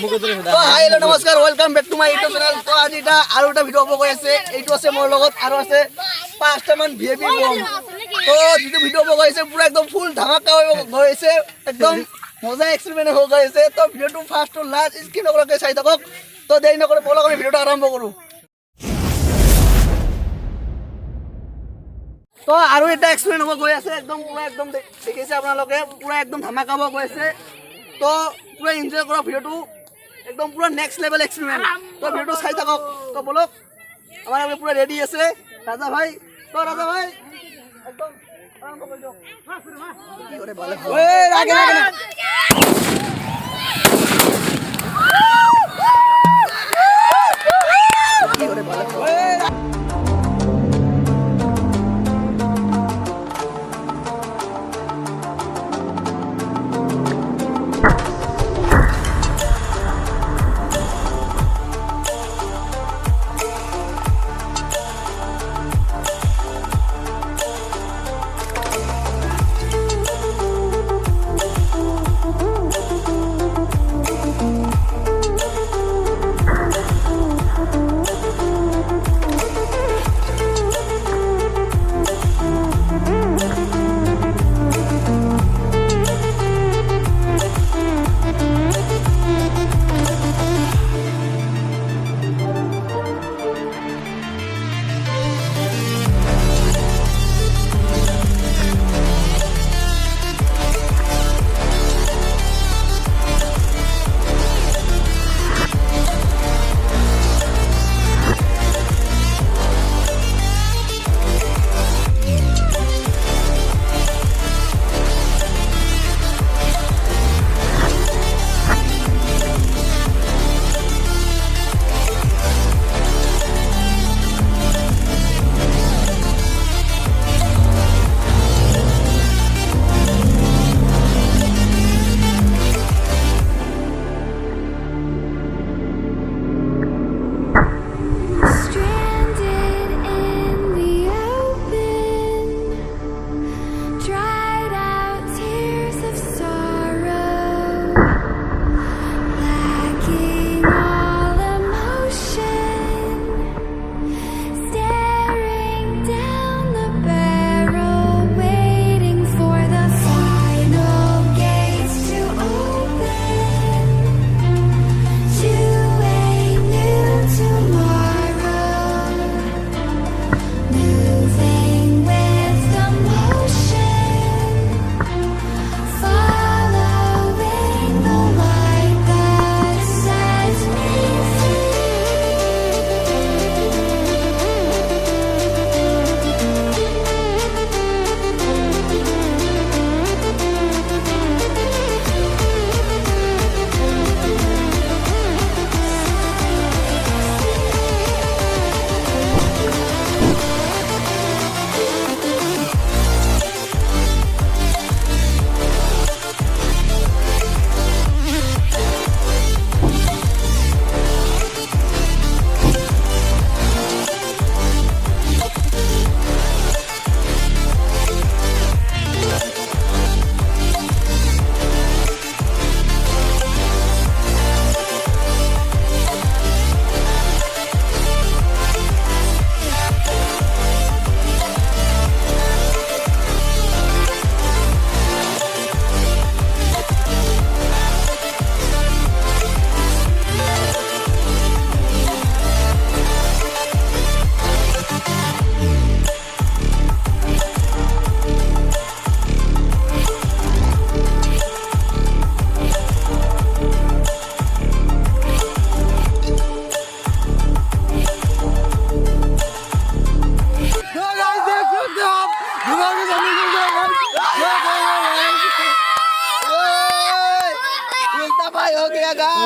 Hi hello' নমস্কাৰ welcome back to my YouTube channel. তো আজি এটা আৰু এটা ভিডিঅ' হ'ব গৈ আছে। এইটো আছে মোৰ লগত আৰু আছে 5টামান ভিআইপি বম। তো যিটো ভিডিঅ' হ'ব গৈ আছে পুৰা একদম ফুল ধামাকা হৈ গৈ আছে, একদম মজা এক্সপেৰিমেণ্ট হৈ গৈ আছে। তো ভিডিঅ'টো ফাৰ্ষ্ট টু লাষ্ট স্কিপ নকৰাকৈ চাই থাকক। তো দেৰি নকৰি ব'লক আমি ভিডিঅ'টো আৰম্ভ কৰোঁ। তো আৰু এটা এক্সপেৰিমেণ্ট হ'ব গৈ আছে, একদম পুৰা একদম দেখিছে আপোনালোকে, পুৰা একদম ধামাকা হ'ব গৈ আছে। তো পুৰা এনজয় কৰা ভিডিঅ'টো, একদম পুৰা নেক্সট লেভেল এক্সপেৰিমেণ্ট। তো ভিডিঅ'টো চাই থাকক। তো বলক, আমাৰ আমি পুৰা ৰেডি আছে ৰাজা ভাই। তো ৰাজা ভাই একদম আৰম্ভ কৰি দিয়ক। কি কৰে ভালে ভালে ৰাগে ৰাগে কি কৰে ভালে ভালে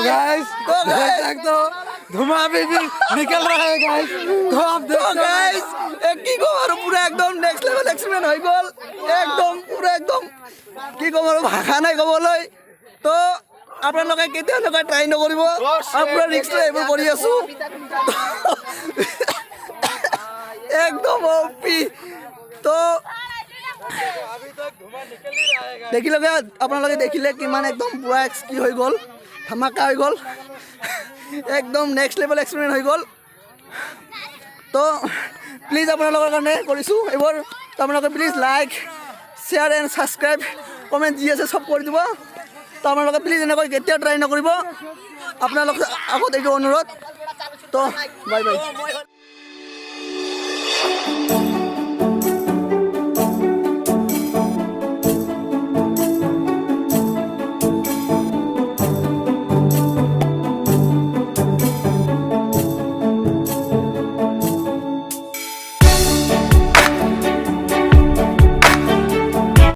गाइस तो धुआं भी निकल रहा है गाइस। तो आप देखो गाइस কি কম আৰু পুৰা একদম নেক্সট লেভেল এক্সপেৰিমেণ্ট হৈ গ'ল, একদম পুৰা একদম কি কম আৰু ভাষা নাই ক'বলৈ। তো আপোনালোকে কেতিয়ালৈকে ট্ৰাই নকৰিব, আপোনাৰ ৰিস্ক লৈ এইবোৰ কৰি আছোঁ একদম অপি। তো দেখিলে আপোনালোকে দেখিলে কিমান একদম পুৰা কি হৈ গ'ল। ধামাকা হৈ গ'ল একদম নেক্সট লেভেল এক্সপেৰিমেণ্ট হৈ গ'ল তো প্লিজ আপোনালোকৰ কাৰণে কৰিছোঁ এইবোৰ তো আপোনালোকে please like share and subscribe comment যি আছে চব কৰি দিব তো আপোনালোকে প্লিজ এনেকৈ কেতিয়াও ট্ৰাই নকৰিব আপোনালোক আগত এইটো অনুৰোধ তো বাই বাই